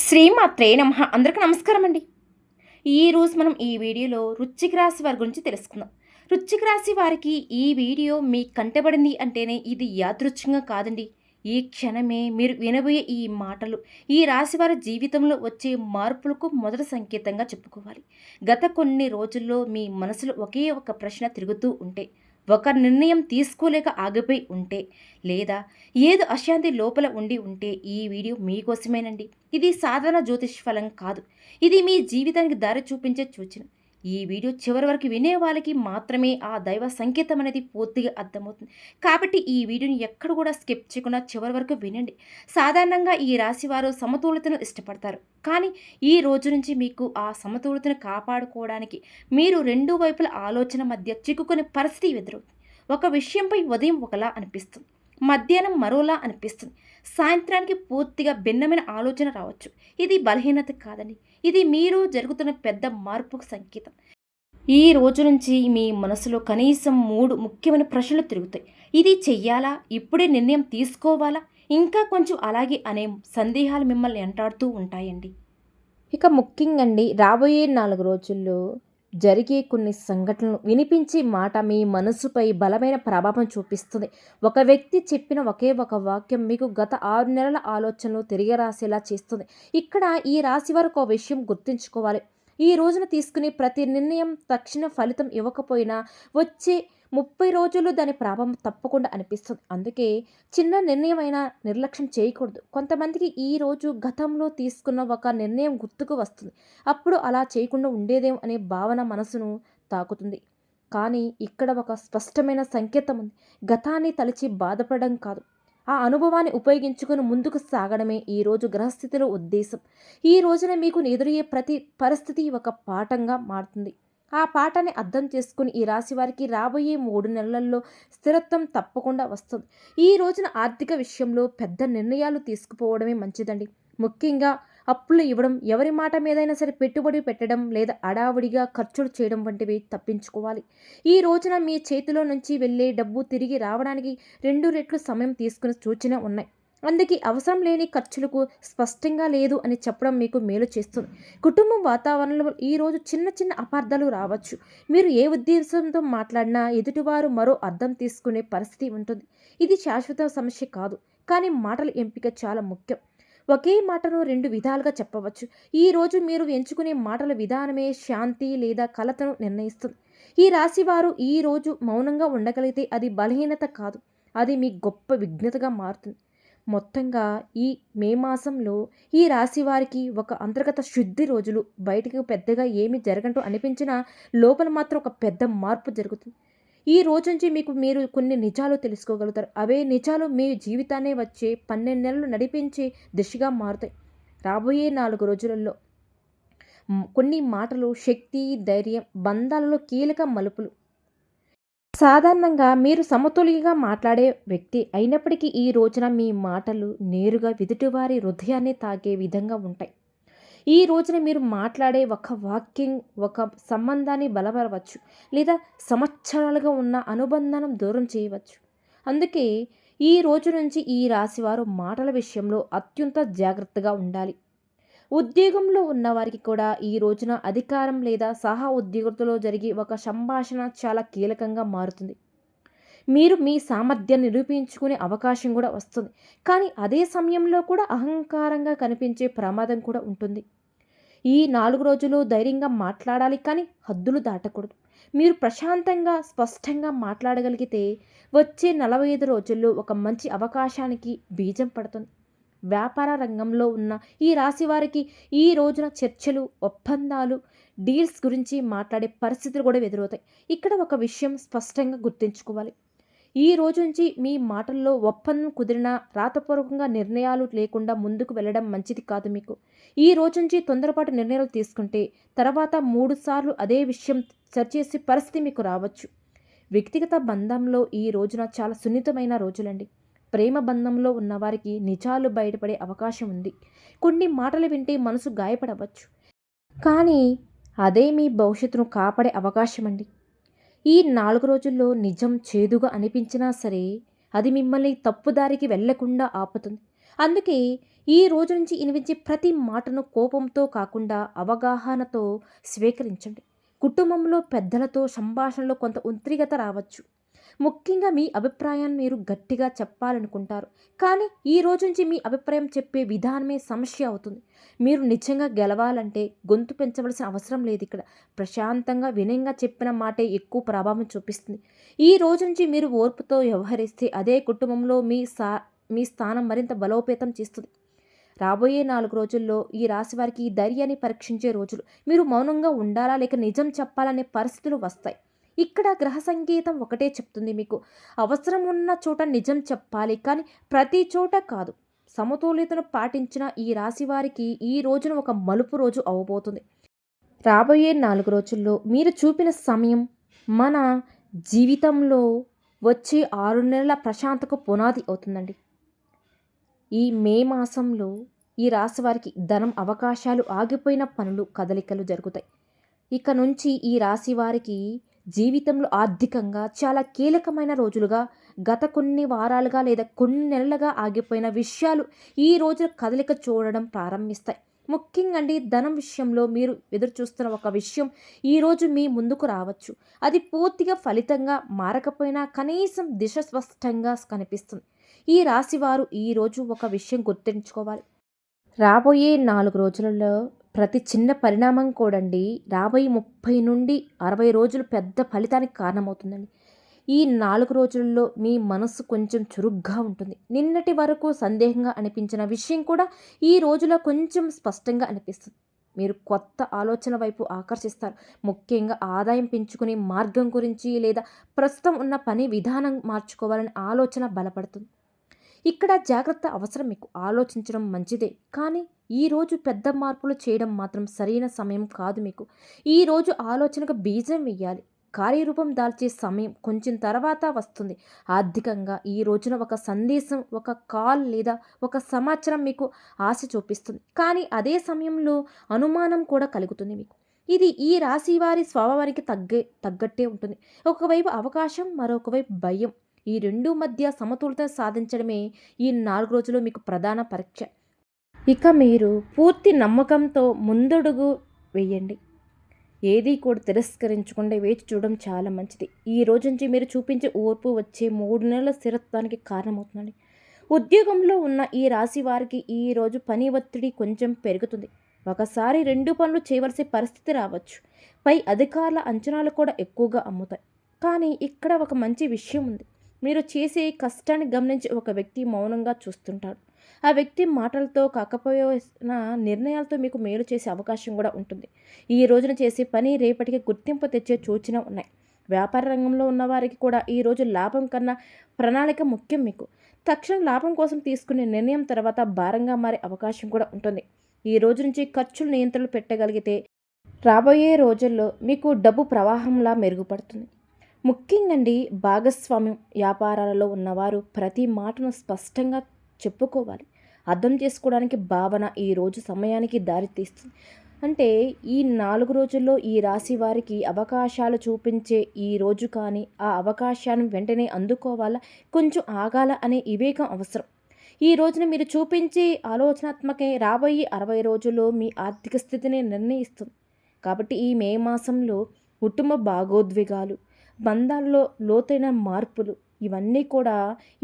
శ్రీమాత్రే నమః. అందరికీ నమస్కారం అండి. ఈరోజు మనం ఈ వీడియోలో వృశ్చిక రాశి వారి గురించి తెలుసుకుందాం. వృశ్చిక రాశి వారికి ఈ వీడియో మీ కంటబడింది అంటేనే ఇది యాదృచ్ఛికంగా కాదండి. ఈ క్షణమే మీరు వినబోయే ఈ మాటలు ఈ రాశి వారి జీవితంలో వచ్చే మార్పులకు మొదటి సంకేతంగా చెప్పుకోవాలి. గత కొన్ని రోజుల్లో మీ మనసులో ఒకే ఒక ప్రశ్న తిరుగుతూ ఉంటే, ఒక నిర్ణయం తీసుకోలేక ఆగిపోయి ఉంటే, లేదా ఏదో అశాంతి లోపల ఉండి ఉంటే ఈ వీడియో మీకోసమేనండి. ఇది సాధారణ జ్యోతిష్ ఫలం కాదు. ఇది మీ జీవితానికి దారి చూపించే సూచన. ఈ వీడియో చివరి వరకు వినే వాళ్ళకి మాత్రమే ఆ దైవ సంకేతం అనేది పూర్తిగా అర్థమవుతుంది. కాబట్టి ఈ వీడియోని ఎక్కడ కూడా స్కిప్ చేయకుండా చివరి వరకు వినండి. సాధారణంగా ఈ రాశి వారు సమతుల్యతను ఇష్టపడతారు. కానీ ఈ రోజు నుంచి మీకు ఆ సమతుల్యతను కాపాడుకోవడానికి మీరు రెండు వైపుల ఆలోచన మధ్య చిక్కుకునే పరిస్థితి ఎదురవుతుంది. ఒక విషయంపై ఉదయం ఒకలా అనిపిస్తుంది, మధ్యాహ్నం మరోలా అనిపిస్తుంది, సాయంత్రానికి పూర్తిగా భిన్నమైన ఆలోచన రావచ్చు. ఇది బలహీనత కాదండి, ఇది మీరు జరుగుతున్న పెద్ద మార్పుకు సంకేతం. ఈ రోజు నుంచి మీ మనసులో కనీసం 3 ముఖ్యమైన ప్రశ్నలు తిరుగుతాయి. ఇది చెయ్యాలా, ఇప్పుడే నిర్ణయం తీసుకోవాలా, ఇంకా కొంచెం అలాగే అనే సందేహాలు మిమ్మల్ని వెంటాడుతూ ఉంటాయండి. ఇక ముఖ్యంగా అండి, రాబోయే 4 రోజుల్లో జరిగే కొన్ని సంఘటనలు వినిపించే మాట మీ మనసుపై బలమైన ప్రభావం చూపిస్తుంది. ఒక వ్యక్తి చెప్పిన ఒకే ఒక వాక్యం మీకు గత 6 నెలల ఆలోచనలు తిరిగి రాసేలా చేస్తుంది. ఇక్కడ ఈ రాశి వారు ఒక విషయం గుర్తుంచుకోవాలి. ఈ రోజున తీసుకునే ప్రతి నిర్ణయం తక్షణ ఫలితం ఇవ్వకపోయినా వచ్చే 30 రోజుల్లో దాని ప్రభావం తప్పకుండా అనిపిస్తుంది. అందుకే చిన్న నిర్ణయమైనా నిర్లక్ష్యం చేయకూడదు. కొంతమందికి ఈ రోజు గతంలో తీసుకున్న ఒక నిర్ణయం గుర్తుకు వస్తుంది. అప్పుడు అలా చేయకుండా ఉండేదేమో అనే భావన మనసును తాకుతుంది. కానీ ఇక్కడ ఒక స్పష్టమైన సంకేతం ఉంది. గతాన్ని తలచి బాధపడడం కాదు, ఆ అనుభవాన్ని ఉపయోగించుకొని ముందుకు సాగడమే ఈరోజు గ్రహస్థితిలో ఉద్దేశం. ఈ రోజున మీకు ఎదురయ్యే ప్రతి పరిస్థితి ఒక పాఠంగా మారుతుంది. ఆ పాఠాన్ని అర్థం చేసుకుని ఈ రాశి వారికి రాబోయే 3 నెలల్లో స్థిరత్వం తప్పకుండా వస్తుంది. ఈ రోజున ఆర్థిక విషయంలో పెద్ద నిర్ణయాలు తీసుకుపోవడమే మంచిదండి. ముఖ్యంగా అప్పులు ఇవ్వడం, ఎవరి మాట మీదైనా సరే పెట్టుబడి పెట్టడం లేదా అడావుడిగా ఖర్చులు చేయడం వంటివి తప్పించుకోవాలి. ఈ రోజున మీ చేతిలో నుంచి వెళ్ళే డబ్బు తిరిగి రావడానికి 2 రెట్లు సమయం తీసుకునే సూచన ఉన్నాయి. అందుకే అవసరం లేని ఖర్చులకు స్పష్టంగా లేదు అని చెప్పడం మీకు మేలు చేస్తుంది. కుటుంబం వాతావరణంలో ఈరోజు చిన్న చిన్న అపార్థాలు రావచ్చు. మీరు ఏ ఉద్దేశంతో మాట్లాడినా ఎదుటివారు మరో అర్థం తీసుకునే పరిస్థితి ఉంటుంది. ఇది శాశ్వత సమస్య కాదు, కానీ మాటల ఎంపిక చాలా ముఖ్యం. ఒకే మాటను 2 విధాలుగా చెప్పవచ్చు. ఈరోజు మీరు ఎంచుకునే మాటల విధానమే శాంతి లేదా కలతను నిర్ణయిస్తుంది. ఈ రాశివారు ఈరోజు మౌనంగా ఉండగలిగితే అది బలహీనత కాదు, అది మీ గొప్ప విఘ్నతగా మారుతుంది. మొత్తంగా ఈ మే మాసంలో ఈ రాశి వారికి ఒక అంతర్గత శుద్ధి రోజులు. బయటకు పెద్దగా ఏమీ జరగంటూ అనిపించినా లోపల మాత్రం ఒక పెద్ద మార్పు జరుగుతుంది. ఈ రోజు నుంచి మీరు కొన్ని నిజాలు తెలుసుకోగలుగుతారు. అవే నిజాలు మీ జీవితాన్ని వచ్చే 12 నెలలు నడిపించే దిశగా మారుతాయి. రాబోయే 4 రోజులలో కొన్ని మాటలు శక్తి, ధైర్యం, బంధాలలో కీలక మలుపులు. సాధారణంగా మీరు సమతుల్యంగా మాట్లాడే వ్యక్తి అయినప్పటికీ ఈ రోజున మీ మాటలు నేరుగా ఎదుటివారి హృదయాన్ని తాకే విధంగా ఉంటాయి. ఈ రోజున మీరు మాట్లాడే ఒక వాక్యం ఒక సంబంధాన్ని బలపరవచ్చు, లేదా సంవత్సరాలుగా ఉన్న అనుబంధాన్ని దూరం చేయవచ్చు. అందుకే ఈ రోజు నుంచి ఈ రాశివారు మాటల విషయంలో అత్యంత జాగ్రత్తగా ఉండాలి. ఉద్యోగంలో ఉన్నవారికి కూడా ఈ రోజున అధికారం లేదా సహా ఉద్యోగులతో జరిగే ఒక సంభాషణ చాలా కీలకంగా మారుతుంది. మీరు మీ సామర్థ్యాన్ని నిరూపించుకునే అవకాశం కూడా వస్తుంది. కానీ అదే సమయంలో కూడా అహంకారంగా కనిపించే ప్రమాదం కూడా ఉంటుంది. ఈ 4 రోజులు ధైర్యంగా మాట్లాడాలి, కానీ హద్దులు దాటకూడదు. మీరు ప్రశాంతంగా స్పష్టంగా మాట్లాడగలిగితే వచ్చే 45 రోజుల్లో ఒక మంచి అవకాశానికి బీజం పడుతుంది. వ్యాపార రంగంలో ఉన్న ఈ రాశి వారికి ఈ రోజున చర్చలు, ఒప్పందాలు, డీల్స్ గురించి మాట్లాడే పరిస్థితులు కూడా ఎదురవుతాయి. ఇక్కడ ఒక విషయం స్పష్టంగా గుర్తుంచుకోవాలి. ఈ రోజు నుంచి మీ మాటల్లో ఒప్పందం కుదిరినా రాతపూర్వకంగా నిర్ణయాలు లేకుండా ముందుకు వెళ్ళడం మంచిది కాదు మీకు. ఈ రోజు నుంచి తొందరపాటు నిర్ణయాలు తీసుకుంటే తర్వాత 3 సార్లు అదే విషయం సరిచేసే పరిస్థితి మీకు రావచ్చు. వ్యక్తిగత బంధంలో ఈ రోజున చాలా సున్నితమైన రోజులండి. ప్రేమ బంధంలో ఉన్నవారికి నిజాలు బయటపడే అవకాశం ఉంది. కొన్ని మాటలు వింటే మనసు గాయపడవచ్చు, కానీ అదే మీ భవిష్యత్తును కాపాడే అవకాశం అండి. ఈ 4 రోజుల్లో నిజం చేదుగా అనిపించినా సరే అది మిమ్మల్ని తప్పుదారికి వెళ్లకుండా ఆపుతుంది. అందుకే ఈ రోజు నుంచి వినిపించే ప్రతి మాటను కోపంతో కాకుండా అవగాహనతో స్వీకరించండి. కుటుంబంలో పెద్దలతో సంభాషణలో కొంత ఉద్రిక్తత రావచ్చు. ముఖ్యంగా మీ అభిప్రాయాన్ని మీరు గట్టిగా చెప్పాలనుకుంటారు. కానీ ఈ రోజు నుంచి మీ అభిప్రాయం చెప్పే విధానమే సమస్య అవుతుంది. మీరు నిజంగా గెలవాలంటే గొంతు పెంచవలసిన అవసరం లేదు ఇక్కడ. ప్రశాంతంగా, వినయంగా చెప్పిన మాటే ఎక్కువ ప్రభావం చూపిస్తుంది. ఈ రోజు నుంచి మీరు ఓర్పుతో వ్యవహరిస్తే అదే కుటుంబంలో మీ స్థానం మరింత బలోపేతం చేస్తుంది. రాబోయే 4 రోజుల్లో ఈ రాశి వారికి ఈ ధైర్యాన్ని పరీక్షించే రోజులు. మీరు మౌనంగా ఉండాలా? లేక నిజం చెప్పాలనే పరిస్థితులు వస్తాయి. ఇక్కడ గ్రహ సంకేతం ఒకటే చెప్తుంది మీకు. అవసరం ఉన్న చోట నిజం చెప్పాలి. కానీ ప్రతి చోట కాదు. సమతుల్యతను పాటించిన ఈ రాశి వారికి ఈ రోజున ఒక మలుపు రోజు అవ్వబోతుంది. రాబోయే 4 రోజుల్లో మీరు చూపిన సమయం మన జీవితంలో వచ్చే 6 నెలల ప్రశాంతకు పునాది అవుతుందండి. ఈ మే మాసంలో ఈ రాశి వారికి ధనం, అవకాశాలు, ఆగిపోయిన పనులు, కదలికలు జరుగుతాయి. ఇక నుంచి ఈ రాశి వారికి జీవితంలో ఆర్థికంగా చాలా కీలకమైన రోజులుగా, గత కొన్ని వారాలుగా లేదా కొన్ని నెలలుగా ఆగిపోయిన విషయాలు ఈ రోజు కదలిక చూడడం ప్రారంభిస్తాయి. ముఖ్యంగా అండి, ధనం విషయంలో మీరు ఎదురు చూస్తున్న ఒక విషయం ఈరోజు మీ ముందుకు రావచ్చు. అది పూర్తిగా ఫలితంగా మారకపోయినా కనీసం దిశ స్పష్టంగా కనిపిస్తుంది. ఈ రాశివారు ఈరోజు ఒక విషయం గుర్తుంచుకోవాలి. రాబోయే 4 రోజులలో ప్రతి చిన్న పరిణామం కూడండి రాబోయే 30 నుండి 60 రోజులు పెద్ద ఫలితానికి కారణమవుతుందండి. ఈ 4 రోజుల్లో మీ మనసు కొంచెం చురుగ్గా ఉంటుంది. నిన్నటి వరకు సందేహంగా అనిపించిన విషయం కూడా ఈ రోజులో కొంచెం స్పష్టంగా అనిపిస్తుంది. మీరు కొత్త ఆలోచన వైపు ఆకర్షిస్తారు. ముఖ్యంగా ఆదాయం పెంచుకునే మార్గం గురించి లేదా ప్రస్తుతం ఉన్న పని విధానం మార్చుకోవాలనే ఆలోచన బలపడుతుంది. ఇక్కడ జాగ్రత్త అవసరం. మీకు ఆలోచించడం మంచిదే, కానీ ఈరోజు పెద్ద మార్పులు చేయడం మాత్రం సరైన సమయం కాదు మీకు. ఈరోజు ఆలోచనకు బీజం వెయ్యాలి. కార్యరూపం దాల్చే సమయం కొంచెం తర్వాత వస్తుంది. ఆర్థికంగా ఈ రోజున ఒక సందేశం, ఒక కాల్ లేదా ఒక సమాచారం మీకు ఆశ చూపిస్తుంది. కానీ అదే సమయంలో అనుమానం కూడా కలుగుతుంది మీకు. ఇది ఈ రాశి వారి స్వభావానికి తగ్గట్టే ఉంటుంది. ఒకవైపు అవకాశం, మరొకవైపు భయం. ఈ రెండు మధ్య సమతుల్యత సాధించడమే ఈ 4 రోజులు మీకు ప్రధాన పరీక్ష. ఇక మీరు పూర్తి నమ్మకంతో ముందడుగు వేయండి. ఏది కూడా తిరస్కరించకుండా వేచి చూడడం చాలా మంచిది. ఈ రోజు నుంచి మీరు చూపించే ఓర్పు వచ్చే 3 నెలల స్థిరత్వానికి కారణమవుతుందండి. ఉద్యోగంలో ఉన్న ఈ రాశి వారికి ఈరోజు పని ఒత్తిడి కొంచెం పెరుగుతుంది. ఒకసారి 2 పనులు చేయవలసిన పరిస్థితి రావచ్చు. పై అధికారుల అంచనాలు కూడా ఎక్కువగా అమ్ముతాయి. కానీ ఇక్కడ ఒక మంచి విషయం ఉంది. మీరు చేసే కష్టాన్ని గమనించి ఒక వ్యక్తి మౌనంగా చూస్తుంటాడు. ఆ వ్యక్తి మాటలతో కాకపోయినా నిర్ణయాలతో మీకు మేలు చేసే అవకాశం కూడా ఉంటుంది. ఈ రోజున చేసే పని రేపటికి గుర్తింపు తెచ్చే సూచన ఉన్నాయి. వ్యాపార రంగంలో ఉన్నవారికి కూడా ఈరోజు లాభం కన్నా ప్రణాళిక ముఖ్యం మీకు. తక్షణం లాభం కోసం తీసుకునే నిర్ణయం తర్వాత భారంగా మారే అవకాశం కూడా ఉంటుంది. ఈ రోజు నుంచి ఖర్చులు నియంత్రణలు పెట్టగలిగితే రాబోయే రోజుల్లో మీకు డబ్బు ప్రవాహంలా మెరుగుపడుతుంది. ముఖ్యంగా భాగస్వామ్యం వ్యాపారాలలో ఉన్నవారు ప్రతి మాటను స్పష్టంగా చెప్పుకోవాలి. అర్థం చేసుకోవడానికి భావన ఈరోజు సమయానికి దారితీస్తుంది. అంటే ఈ 4 రోజుల్లో ఈ రాశి వారికి అవకాశాలు చూపించే ఈ రోజు, కానీ ఆ అవకాశాన్ని వెంటనే అందుకోవాలా, కొంచెం ఆగాల అనే వివేకం అవసరం. ఈ రోజున మీరు చూపించే ఆలోచనాత్మకే రాబోయే 60 రోజుల్లో మీ ఆర్థిక స్థితిని నిర్ణయిస్తుంది. కాబట్టి ఈ మే మాసంలో కుటుంబ భాగోద్వేగాలు, బంధాల్లో లోతైన మార్పులు, ఇవన్నీ కూడా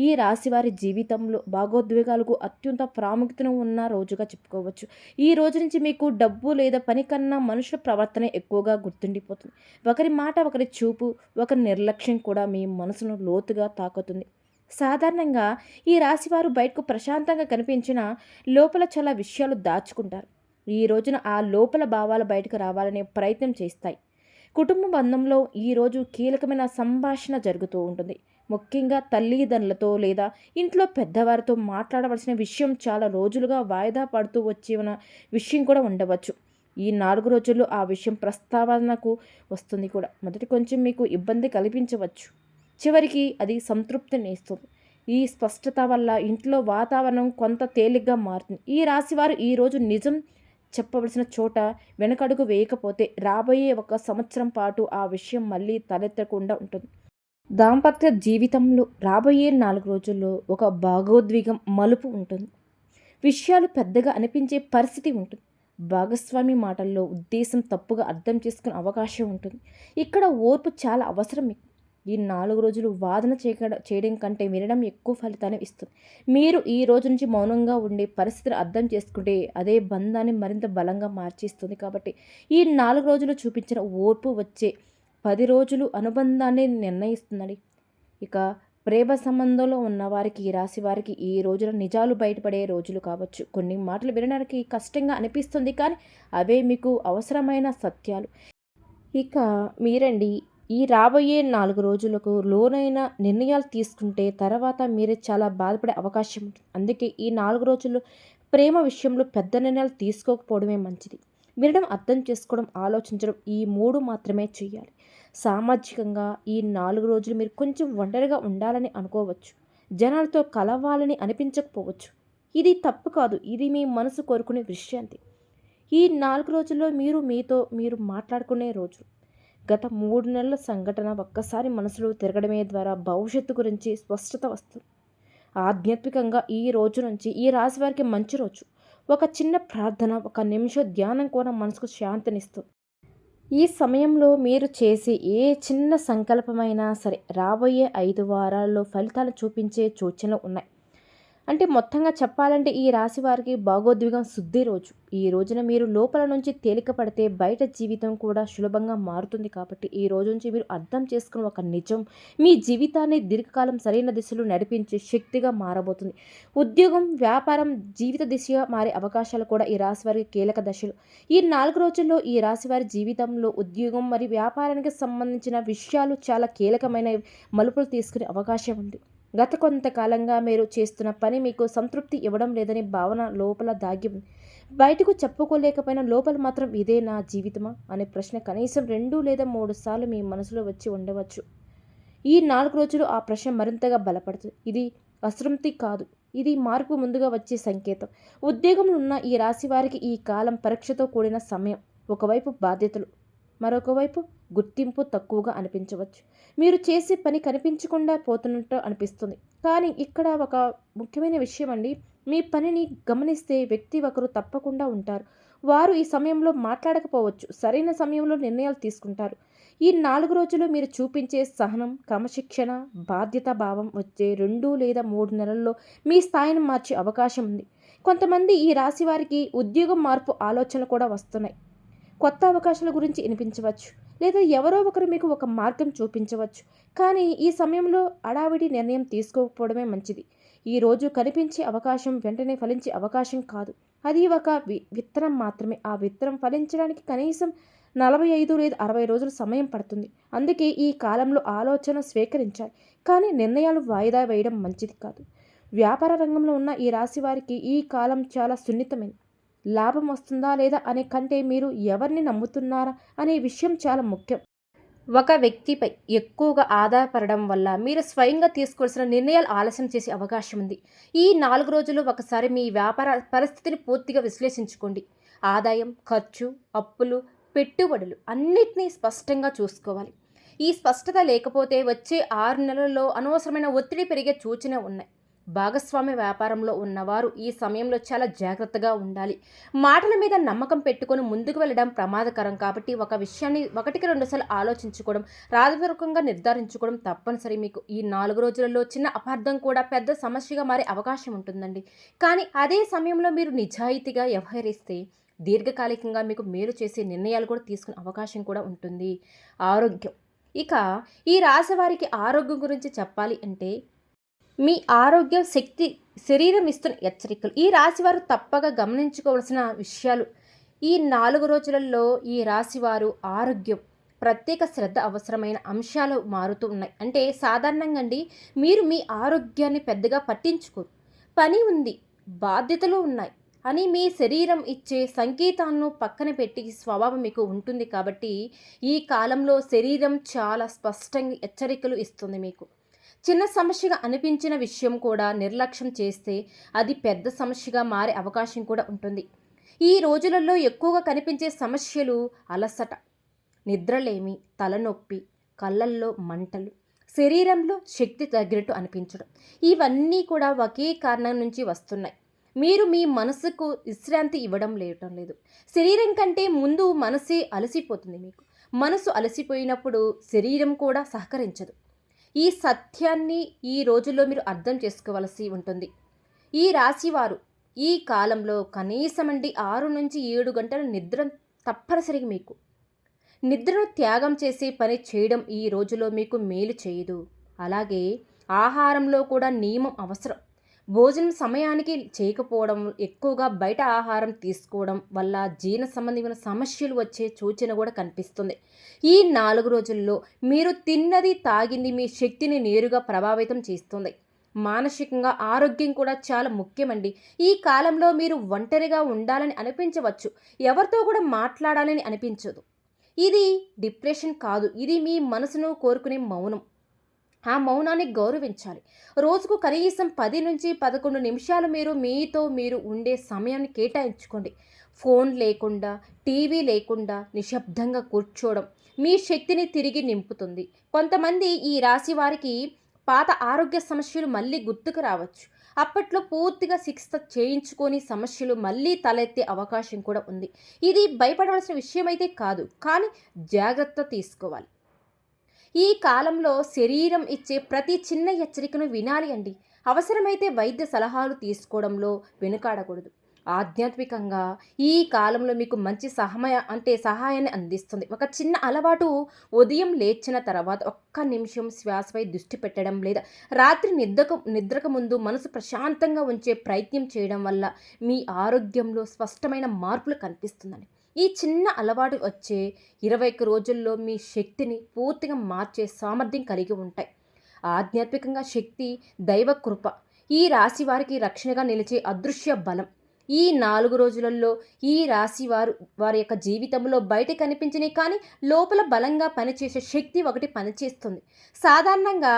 ఈ రాశివారి జీవితంలో భాగోద్వేగాలకు అత్యంత ప్రాముఖ్యతను ఉన్న రోజుగా చెప్పుకోవచ్చు. ఈ రోజు నుంచి మీకు డబ్బు లేదా పని కన్నా మనుషుల ప్రవర్తన ఎక్కువగా గుర్తుండిపోతుంది. ఒకరి మాట, ఒకరి చూపు, ఒకరి నిర్లక్ష్యం కూడా మీ మనసును లోతుగా తాకుతుంది. సాధారణంగా ఈ రాశివారు బయటకు ప్రశాంతంగా కనిపించిన లోపల చాలా విషయాలు దాచుకుంటారు. ఈ రోజున ఆ లోపల భావాలు బయటకు రావాలనే ప్రయత్నం చేస్తాయి. కుటుంబ బంధంలో ఈరోజు కీలకమైన సంభాషణ జరుగుతూ ఉంటుంది. ముఖ్యంగా తల్లిదండ్రులతో లేదా ఇంట్లో పెద్దవారితో మాట్లాడవలసిన విషయం చాలా రోజులుగా వాయిదా పడుతూ వచ్చిన విషయం కూడా ఉండవచ్చు. ఈ 4 రోజుల్లో ఆ విషయం ప్రస్తావనకు వస్తుంది కూడా. మొదటి కొంచెం మీకు ఇబ్బంది కల్పించవచ్చు, చివరికి అది సంతృప్తినిస్తుంది. ఈ స్పష్టత వల్ల ఇంట్లో వాతావరణం కొంత తేలిగ్గా మారుతుంది. ఈ రాశివారు ఈరోజు నిజం చెప్పవలసిన చోట వెనకడుగు వేయకపోతే రాబోయే 1 సంవత్సరం పాటు ఆ విషయం మళ్ళీ తలెత్తకుండా ఉంటుంది. దాంపత్య జీవితంలో రాబోయే 4 రోజుల్లో ఒక భాగోద్వేగం మలుపు ఉంటుంది. విషయాలు పెద్దగా అనిపించే పరిస్థితి ఉంటుంది. భాగస్వామి మాటల్లో ఉద్దేశం తప్పుగా అర్థం చేసుకునే అవకాశం ఉంటుంది. ఇక్కడ ఓర్పు చాలా అవసరం మీకు. ఈ 4 రోజులు వాదన చేయడం కంటే వినడం ఎక్కువ ఫలితాన్ని ఇస్తుంది. మీరు ఈ రోజు నుంచి మౌనంగా ఉండే పరిస్థితిని అర్థం చేసుకుంటే అదే బంధాన్ని మరింత బలంగా మార్చేస్తుంది. కాబట్టి ఈ 4 రోజులు చూపించిన ఓర్పు వచ్చే 10 రోజులు అనుబంధాన్ని నిర్ణయిస్తుందండి. ఇక ప్రేమ సంబంధంలో ఉన్నవారికి, ఈ రాశి వారికి ఈ రోజున నిజాలు బయటపడే రోజులు కావచ్చు. కొన్ని మాటలు వినడానికి కష్టంగా అనిపిస్తుంది, కానీ అవే మీకు అవసరమైన సత్యాలు. ఇక మీరండి ఈ రాబోయే 4 రోజులకు లోనైన నిర్ణయాలు తీసుకుంటే తర్వాత మీరే చాలా బాధపడే అవకాశం ఉంటుంది. అందుకే ఈ 4 రోజుల్లో ప్రేమ విషయంలో పెద్ద నిర్ణయాలు తీసుకోకపోవడమే మంచిది. వినడం, అర్థం చేసుకోవడం, ఆలోచించడం ఈ 3 మాత్రమే చేయాలి. సామాజికంగా ఈ 4 రోజులు మీరు కొంచెం ఒంటరిగా ఉండాలని అనుకోవచ్చు. జనాలతో కలవాలని అనిపించకపోవచ్చు. ఇది తప్పు కాదు. ఇది మీ మనసు కోరుకునే విషయాంతి. ఈ 4 రోజుల్లో మీతో మీరు మాట్లాడుకునే రోజులు. గత 3 నెలల సంఘటన ఒక్కసారి మనసులో తిరగడమే ద్వారా భవిష్యత్తు గురించి స్పష్టత వస్తుంది. ఆధ్యాత్మికంగా ఈ రోజు నుంచి ఈ రాశి వారికి మంచి రోజు. ఒక చిన్న ప్రార్థన, ఒక నిమిషం ధ్యానం కూడా మనసుకు శాంతినిస్తుంది. ఈ సమయంలో మీరు చేసే ఏ చిన్న సంకల్పమైనా సరే రాబోయే 5 వారాల్లో ఫలితాలు చూపించే సూచనలు ఉన్నాయి. అంటే మొత్తంగా చెప్పాలంటే ఈ రాశి వారికి భాగోద్వేగం శుద్ధి రోజు. ఈ రోజున మీరు లోపల నుంచి తేలిక పడితే బయట జీవితం కూడా సులభంగా మారుతుంది. కాబట్టి ఈ రోజు నుంచి మీరు అర్థం చేసుకున్న ఒక నిజం మీ జీవితాన్ని దీర్ఘకాలం సరైన దిశలో నడిపించే శక్తిగా మారబోతుంది. ఉద్యోగం, వ్యాపారం జీవిత దిశగా మారే అవకాశాలు కూడా ఈ రాశి వారికి కీలక దశలు. ఈ 4 రోజుల్లో ఈ రాశి వారి జీవితంలో ఉద్యోగం మరియు వ్యాపారానికి సంబంధించిన విషయాలు చాలా కీలకమైన మలుపులు తీసుకునే అవకాశం ఉంది. గత కొంతకాలంగా మీరు చేస్తున్న పని మీకు సంతృప్తి ఇవ్వడం లేదని భావన లోపల దాగి ఉంది. బయటకు చెప్పుకోలేకపోయిన లోపల మాత్రం ఇదే నా జీవితమా అనే ప్రశ్న కనీసం 2 లేదా 3 సార్లు మీ మనసులో వచ్చి ఉండవచ్చు. ఈ 4 రోజులు ఆ ప్రశ్న మరింతగా బలపడుతుంది. ఇది అసంతృప్తి కాదు, ఇది మార్పు ముందుగా వచ్చే సంకేతం. ఉద్యోగంలో ఉన్న ఈ రాశి వారికి ఈ కాలం పరీక్షతో కూడిన సమయం. ఒకవైపు బాధ్యతలు, మరొక వైపు గుర్తింపు తక్కువగా అనిపించవచ్చు. మీరు చేసే పని కనిపించకుండా పోతున్నట్టు అనిపిస్తుంది. కానీ ఇక్కడ ఒక ముఖ్యమైన విషయం అండి, మీ పనిని గమనిస్తే వ్యక్తి ఒకరు తప్పకుండా ఉంటారు. వారు ఈ సమయంలో మాట్లాడకపోవచ్చు, సరైన సమయంలో నిర్ణయాలు తీసుకుంటారు. ఈ 4 రోజులు మీరు చూపించే సహనం, క్రమశిక్షణ, బాధ్యత భావం వచ్చే 2 లేదా 3 నెలల్లో మీ స్థాయిని మార్చే అవకాశం ఉంది. కొంతమంది ఈ రాశి వారికి ఉద్యోగం మార్పు ఆలోచనలు కూడా వస్తున్నాయి. కొత్త అవకాశాల గురించి వినిపించవచ్చు, లేదా ఎవరో ఒకరు మీకు ఒక మార్గం చూపించవచ్చు. కానీ ఈ సమయంలో అడావిడి నిర్ణయం తీసుకోకపోవడమే మంచిది. ఈరోజు కనిపించే అవకాశం వెంటనే ఫలించే అవకాశం కాదు. అది ఒక విత్తనం మాత్రమే. ఆ విత్తనం ఫలించడానికి కనీసం 45 లేదా 60 రోజులు సమయం పడుతుంది. అందుకే ఈ కాలంలో ఆలోచన స్వీకరించాలి, కానీ నిర్ణయాలు వాయిదా వేయడం మంచిది కాదు. వ్యాపార రంగంలో ఉన్న ఈ రాశి వారికి ఈ కాలం చాలా సున్నితమైనది. లాభం వస్తుందా లేదా అనే కంటే మీరు ఎవరిని నమ్ముతున్నారా అనే విషయం చాలా ముఖ్యం. ఒక వ్యక్తిపై ఎక్కువగా ఆధారపడడం వల్ల మీరు స్వయంగా తీసుకోవాల్సిన నిర్ణయాలు ఆలస్యం చేసే అవకాశం ఉంది. ఈ 4 రోజులు ఒకసారి మీ వ్యాపార పరిస్థితిని పూర్తిగా విశ్లేషించుకోండి. ఆదాయం, ఖర్చు, అప్పులు, పెట్టుబడులు అన్నిటినీ స్పష్టంగా చూసుకోవాలి. ఈ స్పష్టత లేకపోతే వచ్చే 6 నెలల్లో అనవసరమైన ఒత్తిడి పెరిగే సూచన ఉన్నాయి. భాగస్వామ్య వ్యాపారంలో ఉన్నవారు ఈ సమయంలో చాలా జాగ్రత్తగా ఉండాలి. మాటల మీద నమ్మకం పెట్టుకొని ముందుకు వెళ్ళడం ప్రమాదకరం. కాబట్టి ఒక విషయాన్ని 1కి 2 సార్లు ఆలోచించుకోవడం, రాజపూర్వకంగా నిర్ధారించుకోవడం తప్పనిసరి. మీకు ఈ 4 రోజులలో చిన్న అపార్థం కూడా పెద్ద సమస్యగా మారే అవకాశం ఉంటుందండి. కానీ అదే సమయంలో మీరు నిజాయితీగా వ్యవహరిస్తే దీర్ఘకాలికంగా మీకు మేలు చేసే నిర్ణయాలు కూడా తీసుకునే అవకాశం కూడా ఉంటుంది. ఆరోగ్యం. ఇక ఈ రాశి వారికి ఆరోగ్యం గురించి చెప్పాలి అంటే మీ ఆరోగ్యం, శక్తి, శరీరం ఇస్తున్న హెచ్చరికలు. ఈ రాశివారు తప్పక గమనించుకోవాల్సిన విషయాలు. ఈ 4 రోజులలో ఈ రాశివారు ఆరోగ్యం ప్రత్యేక శ్రద్ధ అవసరమైన అంశాలు మారుతూ ఉన్నాయి. అంటే సాధారణంగా అండి, మీరు మీ ఆరోగ్యాన్ని పెద్దగా పట్టించుకోరు. పని ఉంది, బాధ్యతలు ఉన్నాయి అని మీ శరీరం ఇచ్చే సంకేతాలను పక్కన పెట్టి స్వభావం మీకు ఉంటుంది. కాబట్టి ఈ కాలంలో శరీరం చాలా స్పష్టంగా హెచ్చరికలు ఇస్తుంది మీకు. చిన్న సమస్యగా అనిపించిన విషయం కూడా నిర్లక్ష్యం చేస్తే అది పెద్ద సమస్యగా మారే అవకాశం కూడా ఉంటుంది. ఈ రోజులలో ఎక్కువగా కనిపించే సమస్యలు అలసట, నిద్రలేమి, తలనొప్పి, కళ్ళల్లో మంటలు, శరీరంలో శక్తి తగ్గినట్టు అనిపించడం. ఇవన్నీ కూడా ఒకే కారణం నుంచి వస్తున్నాయి. మీరు మీ మనసుకు విశ్రాంతి ఇవ్వడం లేవటం లేదు. శరీరం కంటే ముందు మనసే అలసిపోతుంది మీకు. మనసు అలసిపోయినప్పుడు శరీరం కూడా సహకరించదు. ఈ సత్యాన్ని ఈ రోజుల్లో మీరు అర్థం చేసుకోవలసి ఉంటుంది. ఈ రాశివారు ఈ కాలంలో కనీసమండి 6-7 గంటల నిద్ర తప్పనిసరిగా మీకు. నిద్రను త్యాగం చేసే పని చేయడం ఈ రోజులో మీకు మేలు చేయదు. అలాగే ఆహారంలో కూడా నియమం అవసరం. భోజనం సమయానికి చేయకపోవడం, ఎక్కువగా బయట ఆహారం తీసుకోవడం వల్ల జీర్ణ సంబంధమైన సమస్యలు వచ్చే సూచన కూడా కనిపిస్తుంది. ఈ 4 రోజుల్లో మీరు తిన్నది, తాగింది మీ శక్తిని నేరుగా ప్రభావితం చేస్తుంది. మానసికంగా ఆరోగ్యం కూడా చాలా ముఖ్యమండి. ఈ కాలంలో మీరు ఒంటరిగా ఉండాలని అనిపించవచ్చు. ఎవరితో కూడా మాట్లాడాలని అనిపించదు. ఇది డిప్రెషన్ కాదు. ఇది మీ మనసును కోరుకునే మౌనం. ఆ మౌనాన్ని గౌరవించాలి. రోజుకు కనీసం 10-11 నిమిషాలు మీతో మీరు ఉండే సమయాన్ని కేటాయించుకోండి. ఫోన్ లేకుండా, టీవీ లేకుండా నిశ్శబ్దంగా కూర్చోవడం మీ శక్తిని తిరిగి నింపుతుంది. కొంతమంది ఈ రాశి వారికి పాత ఆరోగ్య సమస్యలు మళ్ళీ గుర్తుకు రావచ్చు. అప్పట్లో పూర్తిగా చికిత్స చేయించుకొని సమస్యలు మళ్ళీ తలెత్తే అవకాశం కూడా ఉంది. ఇది భయపడవలసిన విషయం అయితే కాదు, కానీ జాగ్రత్త తీసుకోవాలి. ఈ కాలంలో శరీరం ఇచ్చే ప్రతి చిన్న హెచ్చరికను వినాలి అండి. అవసరమైతే వైద్య సలహాలు తీసుకోవడంలో వెనుకాడకూడదు. ఆధ్యాత్మికంగా ఈ కాలంలో మీకు మంచి సహాయాన్ని అందిస్తుంది. ఒక చిన్న అలవాటు, ఉదయం లేచిన తర్వాత ఒక్క నిమిషం శ్వాసపై దృష్టి పెట్టడం, లేదా రాత్రి నిద్రకు ముందు మనసు ప్రశాంతంగా ఉంచే ప్రయత్నం చేయడం వల్ల మీ ఆరోగ్యంలో స్పష్టమైన మార్పులు కనిపిస్తుందండి. ఈ చిన్న అలవాటు వచ్చే 21 రోజుల్లో మీ శక్తిని పూర్తిగా మార్చే సామర్థ్యం కలిగి ఉంటాయి. ఆధ్యాత్మికంగా శక్తి, దైవ కృప ఈ రాశి వారికి రక్షణగా నిలిచే అదృశ్య బలం. ఈ 4 రోజులలో ఈ రాశి వారి యొక్క జీవితంలో బయట కనిపించని కానీ లోపల బలంగా పనిచేసే శక్తి ఒకటి పనిచేస్తుంది. సాధారణంగా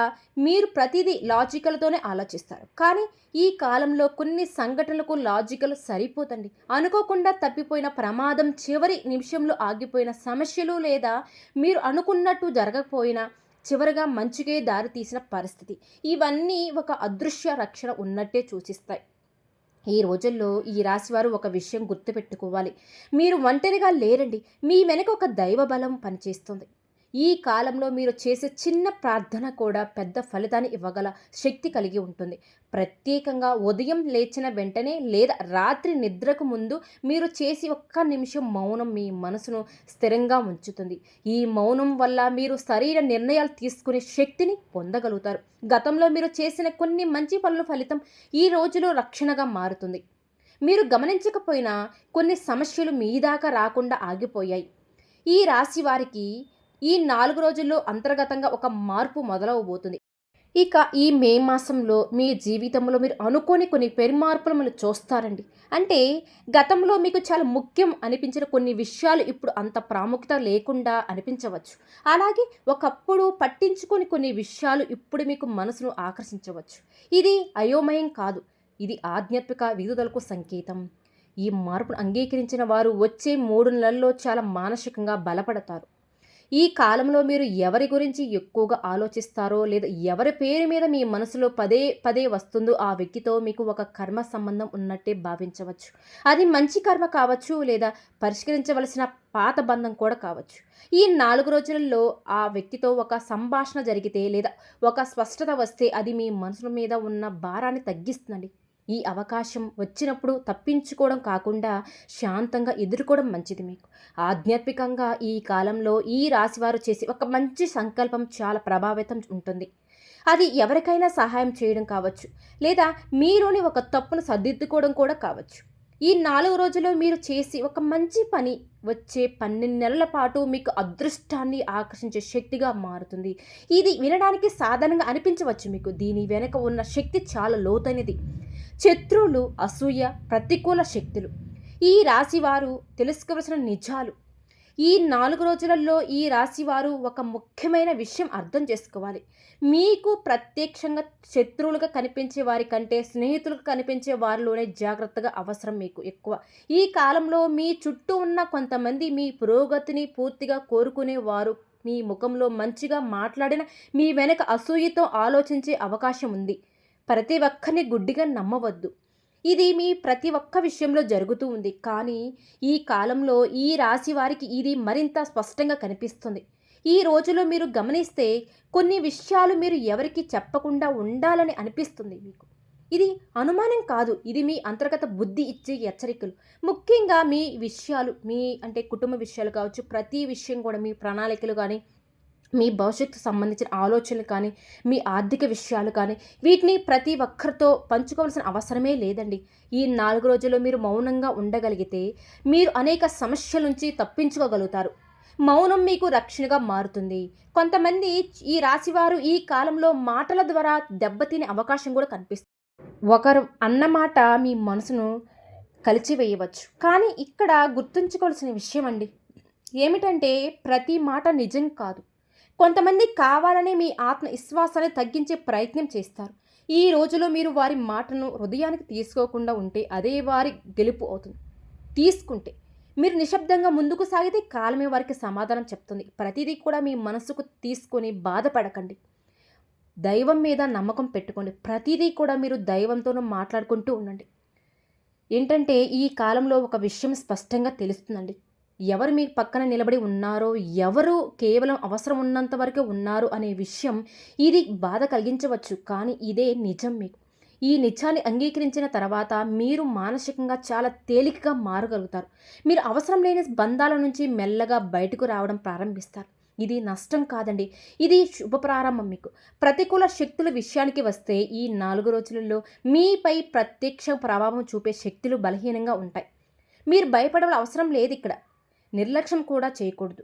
మీరు ప్రతిదీ లాజికల్తోనే ఆలోచిస్తారు, కానీ ఈ కాలంలో కొన్ని సంఘటనలకు లాజికల్ సరిపోతండి. అనుకోకుండా తప్పిపోయిన ప్రమాదం, చివరి నిమిషంలో ఆగిపోయిన సమస్యలు, లేదా మీరు అనుకున్నట్టు జరగకపోయినా చివరగా మంచికే దారి తీసిన పరిస్థితి, ఇవన్నీ ఒక అదృశ్య రక్షణ ఉన్నట్టే సూచిస్తాయి. ఈ రోజుల్లో ఈ రాశివారు ఒక విషయం గుర్తుపెట్టుకోవాలి. మీరు ఒంటరిగా లేరండి. మీ వెనక ఒక దైవ బలం పనిచేస్తుంది. ఈ కాలంలో మీరు చేసే చిన్న ప్రార్థన కూడా పెద్ద ఫలితాన్ని ఇవ్వగల శక్తి కలిగి ఉంటుంది. ప్రత్యేకంగా ఉదయం లేచిన వెంటనే లేదా రాత్రి నిద్రకు ముందు మీరు చేసి ఒక్క నిమిషం మౌనం మీ మనసును స్థిరంగా ఉంచుతుంది. ఈ మౌనం వల్ల మీరు సరైన నిర్ణయాలు తీసుకునే శక్తిని పొందగలుగుతారు. గతంలో మీరు చేసిన కొన్ని మంచి పనుల ఫలితం ఈ రోజులో రక్షణగా మారుతుంది. మీరు గమనించకపోయినా కొన్ని సమస్యలు మీ దాకా రాకుండా ఆగిపోయాయి. ఈ రాశి వారికి ఈ 4 రోజుల్లో అంతర్గతంగా ఒక మార్పు మొదలవబోతుంది. ఇక ఈ మే మాసంలో మీ జీవితంలో మీరు అనుకోని కొన్ని పెరుమార్పులు మీరు చూస్తారండి. అంటే గతంలో మీకు చాలా ముఖ్యం అనిపించిన కొన్ని విషయాలు ఇప్పుడు అంత ప్రాముఖ్యత లేకుండా అనిపించవచ్చు. అలాగే ఒకప్పుడు పట్టించుకొని కొన్ని విషయాలు ఇప్పుడు మీకు మనసును ఆకర్షించవచ్చు. ఇది అయోమయం కాదు, ఇది ఆధ్యాత్మిక విడుదలకు సంకేతం. ఈ మార్పును అంగీకరించిన వారు వచ్చే 3 నెలల్లో చాలా మానసికంగా బలపడతారు. ఈ కాలంలో మీరు ఎవరి గురించి ఎక్కువగా ఆలోచిస్తారో, లేదా ఎవరి పేరు మీద మీ మనసులో పదే పదే వస్తుందో ఆ వ్యక్తితో మీకు ఒక కర్మ సంబంధం ఉన్నట్టే భావించవచ్చు. అది మంచి కర్మ కావచ్చు, లేదా పరిష్కరించవలసిన పాత బంధం కూడా కావచ్చు. ఈ 4 రోజులలో ఆ వ్యక్తితో ఒక సంభాషణ జరిగితే, లేదా ఒక స్పష్టత వస్తే అది మీ మనసు మీద ఉన్న భారాన్ని తగ్గిస్తుందండి. ఈ అవకాశం వచ్చినప్పుడు తప్పించుకోవడం కాకుండా శాంతంగా ఎదుర్కోవడం మంచిది మీకు. ఆధ్యాత్మికంగా ఈ కాలంలో ఈ రాశివారు చేసే ఒక మంచి సంకల్పం చాలా ప్రభావితం ఉంటుంది. అది ఎవరికైనా సహాయం చేయడం కావచ్చు, లేదా మీలోని ఒక తప్పును సర్దిద్దుకోవడం కూడా కావచ్చు. ఈ 4 రోజుల్లో మీరు చేసి ఒక మంచి పని వచ్చే 12 నెలల పాటు మీకు అదృష్టాన్ని ఆకర్షించే శక్తిగా మారుతుంది. ఇది వినడానికి సాధారణంగా అనిపించవచ్చు మీకు. దీని వెనుక ఉన్న శక్తి చాలా లోతైనది. శత్రువులు, అసూయ, ప్రతికూల శక్తులు ఈ రాశివారు తెలుసుకోవలసిన నిజాలు. ఈ 4 రోజులలో ఈ రాశివారు ఒక ముఖ్యమైన విషయం అర్థం చేసుకోవాలి. మీకు ప్రత్యక్షంగా శత్రువులుగా కనిపించే వారి కంటే స్నేహితులుగా కనిపించే వారిలోనే జాగ్రత్తగా అవసరం మీకు ఎక్కువ. ఈ కాలంలో మీ చుట్టూ ఉన్న కొంతమంది మీ పురోగతిని పూర్తిగా కోరుకునేవారు. మీ ముఖంలో మంచిగా మాట్లాడిన మీ వెనక అసూయతో ఆలోచించే అవకాశం ఉంది. ప్రతి ఒక్కరిని గుడ్డిగా నమ్మవద్దు. ఇది మీ ప్రతి ఒక్క విషయంలో జరుగుతూ ఉంది. కానీ ఈ కాలంలో ఈ రాశి వారికి ఇది మరింత స్పష్టంగా కనిపిస్తుంది. ఈ రోజులో మీరు గమనిస్తే కొన్ని విషయాలు మీరు ఎవరికీ చెప్పకుండా ఉండాలని అనిపిస్తుంది మీకు. ఇది అనుమానం కాదు. ఇది మీ అంతర్గత బుద్ధి ఇచ్చే హెచ్చరికలు. ముఖ్యంగా మీ విషయాలు, మీ అంటే కుటుంబ విషయాలు కావచ్చు, ప్రతి విషయం కూడా మీ ప్రణాళికలు గానీ, మీ భవిష్యత్తుకు సంబంధించిన ఆలోచనలు కానీ, మీ ఆర్థిక విషయాలు కానీ, వీటిని ప్రతి ఒక్కరితో పంచుకోవాల్సిన అవసరమే లేదండి. ఈ 4 రోజుల్లో మీరు మౌనంగా ఉండగలిగితే, మీరు అనేక సమస్యల నుంచి తప్పించుకోగలుగుతారు. మౌనం మీకు రక్షణగా మారుతుంది. కొంతమంది ఈ రాశివారు ఈ కాలంలో మాటల ద్వారా దెబ్బతినే అవకాశం కూడా కనిపిస్తుంది. ఒకరు అన్న మాట మీ మనసును కలిచివేయవచ్చు. కానీ ఇక్కడ గుర్తుంచుకోవాల్సిన విషయం అండి ఏమిటంటే, ప్రతి మాట నిజం కాదు. కొంతమంది కావాలనే మీ ఆత్మవిశ్వాసాన్ని తగ్గించే ప్రయత్నం చేస్తారు. ఈ రోజులో మీరు వారి మాటను హృదయానికి తీసుకోకుండా ఉంటే అదే వారి గెలుపు అవుతుంది. తీసుకుంటే మీరు నిశ్శబ్దంగా ముందుకు సాగితే కాలమే వారికి సమాధానం చెప్తుంది. ప్రతిదీ కూడా మీ మనసుకు తీసుకొని బాధపడకండి. దైవం మీద నమ్మకం పెట్టుకోండి. ప్రతిదీ కూడా మీరు దైవంతోనూ మాట్లాడుకుంటూ ఉండండి. ఏంటంటే ఈ కాలంలో ఒక విషయం స్పష్టంగా తెలుస్తుందండి. ఎవరు మీ పక్కన నిలబడి ఉన్నారో, ఎవరు కేవలం అవసరం ఉన్నంత వరకే ఉన్నారు అనే విషయం ఇది బాధ కలిగించవచ్చు. కానీ ఇదే నిజం మీకు. ఈ నిజాన్ని అంగీకరించిన తర్వాత మీరు మానసికంగా చాలా తేలికగా మారగలుగుతారు. మీరు అవసరం లేని బంధాల నుంచి మెల్లగా బయటకు రావడం ప్రారంభిస్తారు. ఇది నష్టం కాదండి. ఇది శుభ ప్రారంభం మీకు. ప్రతికూల శక్తుల విషయానికి వస్తే ఈ 4 రోజులలో మీపై ప్రత్యక్ష ప్రభావం చూపే శక్తులు బలహీనంగా ఉంటాయి. మీరు భయపడే అవసరం లేదు ఇక్కడ. నిర్లక్ష్యం కూడా చేయకూడదు.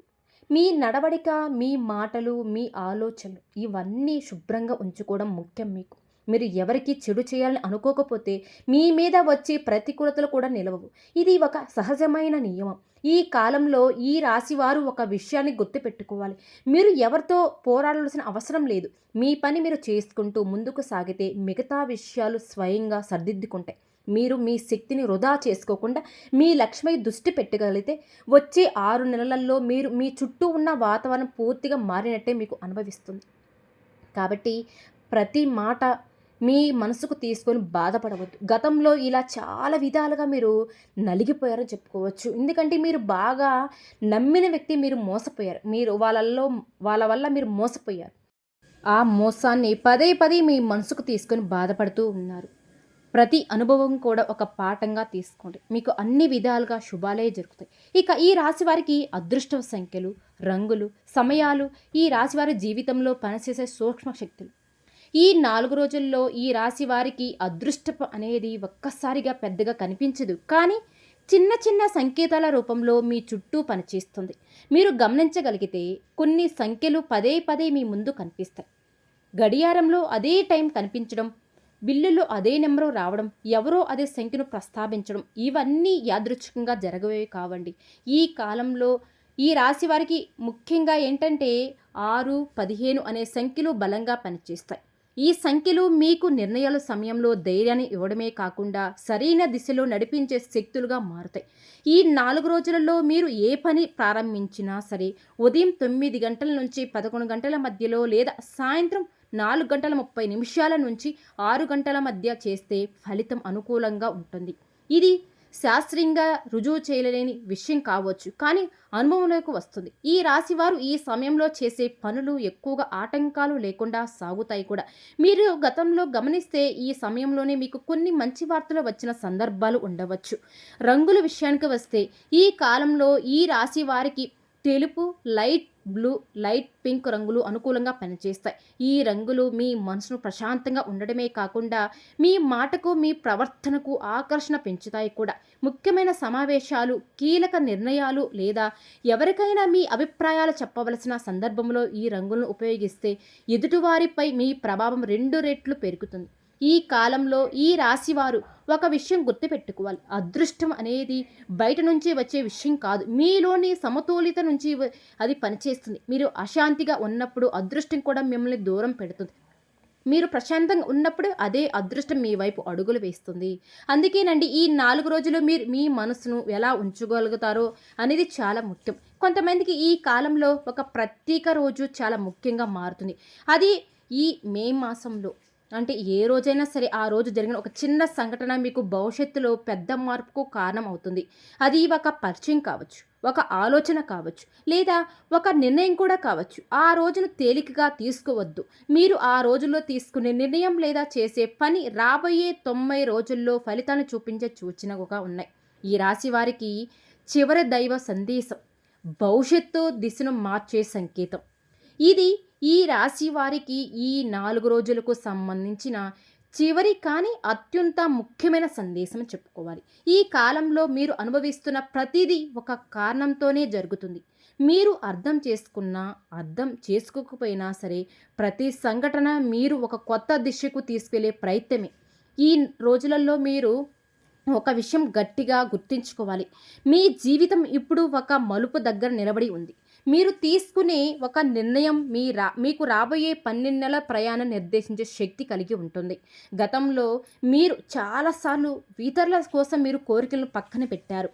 మీ నడవడిక, మీ మాటలు, మీ ఆలోచనలు ఇవన్నీ శుభ్రంగా ఉంచుకోవడం ముఖ్యం మీకు. మీరు ఎవరికీ చెడు చేయాలని అనుకోకపోతే మీ మీద వచ్చే ప్రతికూలతలు కూడా నిలవవు. ఇది ఒక సహజమైన నియమం. ఈ కాలంలో ఈ రాశివారు ఒక విషయాన్ని గుర్తుపెట్టుకోవాలి. మీరు ఎవరితో పోరాడాల్సిన అవసరం లేదు. మీ పని మీరు చేసుకుంటూ ముందుకు సాగితే మిగతా విషయాలు స్వయంగా సర్దిద్దుకుంటాయి. మీరు మీ శక్తిని వృధా చేసుకోకుండా మీ లక్ష్యమై దృష్టి పెట్టగలిగితే వచ్చే 6 నెలలలో మీరు మీ చుట్టూ ఉన్న వాతావరణం పూర్తిగా మారినట్టే మీకు అనుభవిస్తుంది. కాబట్టి ప్రతి మాట మీ మనసుకు తీసుకొని బాధపడవద్దు. గతంలో ఇలా చాలా విధాలుగా మీరు నలిగిపోయారని చెప్పుకోవచ్చు. ఎందుకంటే మీరు బాగా నమ్మిన వ్యక్తి మీరు మోసపోయారు. వాళ్ళ వల్ల మీరు మోసపోయారు. ఆ మోసాన్ని పదే పదే మీ మనసుకు తీసుకొని బాధపడుతూ ఉన్నారు. ప్రతి అనుభవం కూడా ఒక పాఠంగా తీసుకోండి. మీకు అన్ని విధాలుగా శుభాలే జరుగుతాయి. ఇక ఈ రాశి వారికి అదృష్ట సంఖ్యలు, రంగులు, సమయాలు ఈ రాశి వారి జీవితంలో పనిచేసే సూక్ష్మ శక్తులు. ఈ 4 రోజుల్లో ఈ రాశి వారికి అదృష్టం అనేది ఒక్కసారిగా పెద్దగా కనిపించదు. కానీ చిన్న చిన్న సంకేతాల రూపంలో మీ చుట్టూ పనిచేస్తుంది. మీరు గమనించగలిగితే కొన్ని సంఖ్యలు పదే పదే మీ ముందు కనిపిస్తాయి. గడియారంలో అదే టైం కనిపించడం, బిల్లులో అదే నెంబరు రావడం, ఎవరో అదే సంఖ్యను ప్రస్తావించడం ఇవన్నీ యాదృచ్ఛికంగా జరగవేవి కావండి. ఈ కాలంలో ఈ రాశి వారికి ముఖ్యంగా ఏంటంటే 6, 15 అనే సంఖ్యలు బలంగా పనిచేస్తాయి. ఈ సంఖ్యలు మీకు నిర్ణయాల సమయంలో ధైర్యాన్ని ఇవ్వడమే కాకుండా సరైన దిశలో నడిపించే శక్తులుగా మారుతాయి. ఈ 4 రోజులలో మీరు ఏ పని ప్రారంభించినా సరే ఉదయం 9 గంటల నుంచి 11 గంటల మధ్యలో లేదా సాయంత్రం 4 గంటల 30 నిమిషాల నుంచి 6 గంటల మధ్య చేస్తే ఫలితం అనుకూలంగా ఉంటుంది. ఇది శాస్త్రీయంగా రుజువు చేయలేని విషయం కావచ్చు, కానీ అనుభవంలోకి వస్తుంది. ఈ రాశివారు ఈ సమయంలో చేసే పనులు ఎక్కువగా ఆటంకాలు లేకుండా సాగుతాయి కూడా. మీరు గతంలో గమనిస్తే ఈ సమయంలోనే మీకు కొన్ని మంచి వార్తలు వచ్చిన సందర్భాలు ఉండవచ్చు. రంగుల విషయానికి వస్తే ఈ కాలంలో ఈ రాశి వారికి తెలుపు, లైట్ బ్లూ, లైట్ పింక్ రంగులు అనుకూలంగా పనిచేస్తాయి. ఈ రంగులు మీ మనసును ప్రశాంతంగా ఉండడమే కాకుండా మీ మాటకు, మీ ప్రవర్తనకు ఆకర్షణ పెంచుతాయి కూడా. ముఖ్యమైన సమావేశాలు, కీలక నిర్ణయాలు లేదా ఎవరికైనా మీ అభిప్రాయాలు చెప్పవలసిన సందర్భంలో ఈ రంగులను ఉపయోగిస్తే ఎదుటివారిపై మీ ప్రభావం 2 రెట్లు పెరుగుతుంది. ఈ కాలంలో ఈ రాశివారు ఒక విషయం గుర్తుపెట్టుకోవాలి. అదృష్టం అనేది బయట నుంచి వచ్చే విషయం కాదు, మీలోని సమతుల్యత నుంచి అది పనిచేస్తుంది. మీరు అశాంతిగా ఉన్నప్పుడు అదృష్టం కూడా మిమ్మల్ని దూరం పెడుతుంది. మీరు ప్రశాంతంగా ఉన్నప్పుడు అదే అదృష్టం మీ వైపు అడుగులు వేస్తుంది. అందుకేనండి ఈ 4 రోజులు మీరు మీ మనసును ఎలా ఉంచుకోగలుగుతారో అనేది చాలా ముఖ్యం. కొంతమందికి ఈ కాలంలో ఒక ప్రత్యేక రోజు చాలా ముఖ్యంగా మారుతుంది. అది ఈ మే మాసంలో అంటే ఏ రోజైనా సరే ఆ రోజు జరిగిన ఒక చిన్న సంఘటన మీకు భవిష్యత్తులో పెద్ద మార్పుకు కారణం అవుతుంది. అది ఒక పరిచయం కావచ్చు, ఒక ఆలోచన కావచ్చు, లేదా ఒక నిర్ణయం కూడా కావచ్చు. ఆ రోజును తేలికగా తీసుకోవద్దు. మీరు ఆ రోజుల్లో తీసుకునే నిర్ణయం లేదా చేసే పని రాబోయే 90 రోజుల్లో ఫలితాన్ని చూపించే సూచనగా ఉన్నాయి. ఈ రాశి వారికి చివరి దైవ సందేశం, భవిష్యత్తు దిశను మార్చే సంకేతం. ఇది ఈ రాశి వారికి ఈ 4 రోజులకు సంబంధించిన చివరి కానీ అత్యంత ముఖ్యమైన సందేశం అని చెప్పుకోవాలి. ఈ కాలంలో మీరు అనుభవిస్తున్న ప్రతిదీ ఒక కారణంతోనే జరుగుతుంది. మీరు అర్థం చేసుకున్నా, అర్థం చేసుకోకపోయినా సరే ప్రతి సంఘటన మీరు ఒక కొత్త దిశకు తీసుకెళ్లే ప్రయత్నమే. ఈ రోజులలో మీరు ఒక విషయం గట్టిగా గుర్తుంచుకోవాలి. మీ జీవితం ఇప్పుడు ఒక మలుపు దగ్గర నిలబడి ఉంది. మీరు తీసుకునే ఒక నిర్ణయం మీకు రాబోయే 12 నెలల ప్రయాణం నిర్దేశించే శక్తి కలిగి ఉంటుంది. గతంలో మీరు చాలాసార్లు ఇతరుల కోసం మీరు కోరికలను పక్కన పెట్టారు.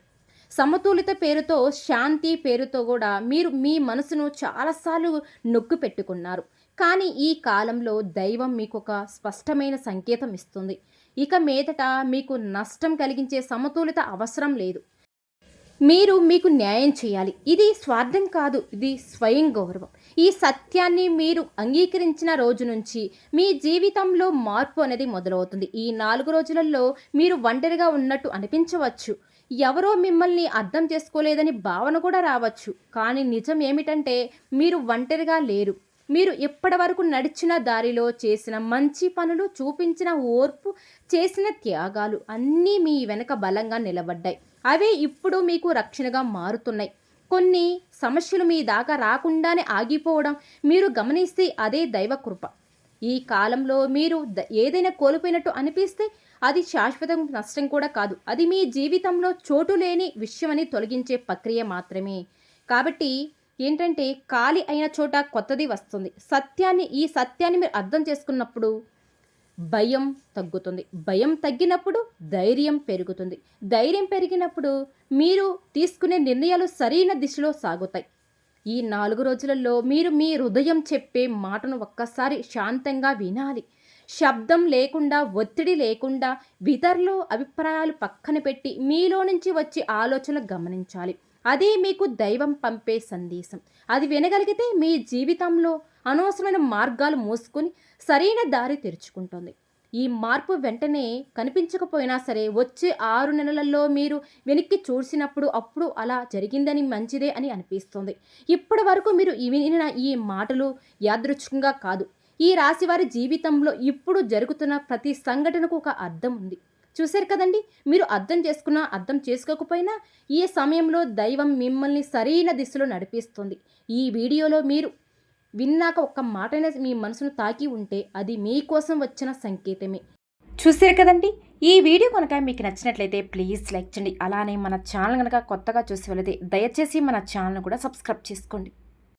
సమతులిత పేరుతో, శాంతి పేరుతో కూడా మీరు మీ మనసును చాలాసార్లు నొక్కి పెట్టుకున్నారు. కానీ ఈ కాలంలో దైవం మీకు ఒక స్పష్టమైన సంకేతం ఇస్తుంది. ఇక మీదట మీకు నష్టం కలిగించే సమతులిత అవసరం లేదు. మీరు మీకు న్యాయం చేయాలి. ఇది స్వార్థం కాదు, ఇది స్వయం గౌరవం. ఈ సత్యాన్ని మీరు అంగీకరించిన రోజు నుంచి మీ జీవితంలో మార్పు అనేది మొదలవుతుంది. ఈ 4 రోజులలో మీరు ఒంటరిగా ఉన్నట్టు అనిపించవచ్చు. ఎవరో మిమ్మల్ని అర్థం చేసుకోలేదని భావన కూడా రావచ్చు. కానీ నిజం ఏమిటంటే మీరు ఒంటరిగా లేరు. మీరు ఇప్పటివరకు నడిచిన దారిలో చేసిన మంచి పనులు, చూపించిన ఓర్పు, చేసిన త్యాగాలు అన్నీ మీ వెనక బలంగా నిలబడ్డాయి. అవే ఇప్పుడు మీకు రక్షణగా మారుతున్నాయి. కొన్ని సమస్యలు మీ దాకా రాకుండానే ఆగిపోవడం మీరు గమనిస్తే అదే దైవ కృప. ఈ కాలంలో మీరు ఏదైనా కోల్పోయినట్టు అనిపిస్తే అది శాశ్వత నష్టం కూడా కాదు. అది మీ జీవితంలో చోటు లేని విషయమని తొలగించే ప్రక్రియ మాత్రమే. కాబట్టి ఏంటంటే ఖాళీ అయిన చోట కొత్తది వస్తుంది. ఈ సత్యాన్ని మీరు అర్థం చేసుకున్నప్పుడు భయం తగ్గుతుంది. భయం తగ్గినప్పుడు ధైర్యం పెరుగుతుంది. ధైర్యం పెరిగినప్పుడు మీరు తీసుకునే నిర్ణయాలు సరైన దిశలో సాగుతాయి. ఈ 4 రోజులలో మీరు మీ హృదయం చెప్పే మాటను ఒక్కసారి శాంతంగా వినాలి. శబ్దం లేకుండా, ఒత్తిడి లేకుండా, ఇతరుల అభిప్రాయాలు పక్కన పెట్టి మీలో నుంచి వచ్చే ఆలోచనలు గమనించాలి. అదే మీకు దైవం పంపే సందేశం. అది వినగలిగితే మీ జీవితంలో అనవసరమైన మార్గాలు మూసుకొని సరైన దారి తెరుచుకుంటుంది. ఈ మార్పు వెంటనే కనిపించకపోయినా సరే వచ్చే 6 నెలలలో మీరు వెనక్కి చూసినప్పుడు అప్పుడు అలా జరిగిందని మంచిదే అని అనిపిస్తుంది. ఇప్పటి వరకు మీరు వినిన ఈ మాటలు యాదృచ్ఛికంగా కాదు. ఈ రాశివారి జీవితంలో ఇప్పుడు జరుగుతున్న ప్రతి సంఘటనకు ఒక అర్థం ఉంది. చూశారు కదండి. మీరు అర్థం చేసుకున్నా, అర్థం చేసుకోకపోయినా ఈ సమయంలో దైవం మిమ్మల్ని సరైన దిశలో నడిపిస్తుంది. ఈ వీడియోలో మీరు విన్నాక ఒక్క మాటైనా మీ మనసును తాకి ఉంటే అది మీకోసం వచ్చిన సంకేతమే. చూశారు కదండి. ఈ వీడియో కనుక మీకు నచ్చినట్లయితే ప్లీజ్ లైక్ చేయండి. అలానే మన ఛానల్ కనుక కొత్తగా చూసి వెళితే దయచేసి మన ఛానల్ కూడా సబ్స్క్రైబ్ చేసుకోండి.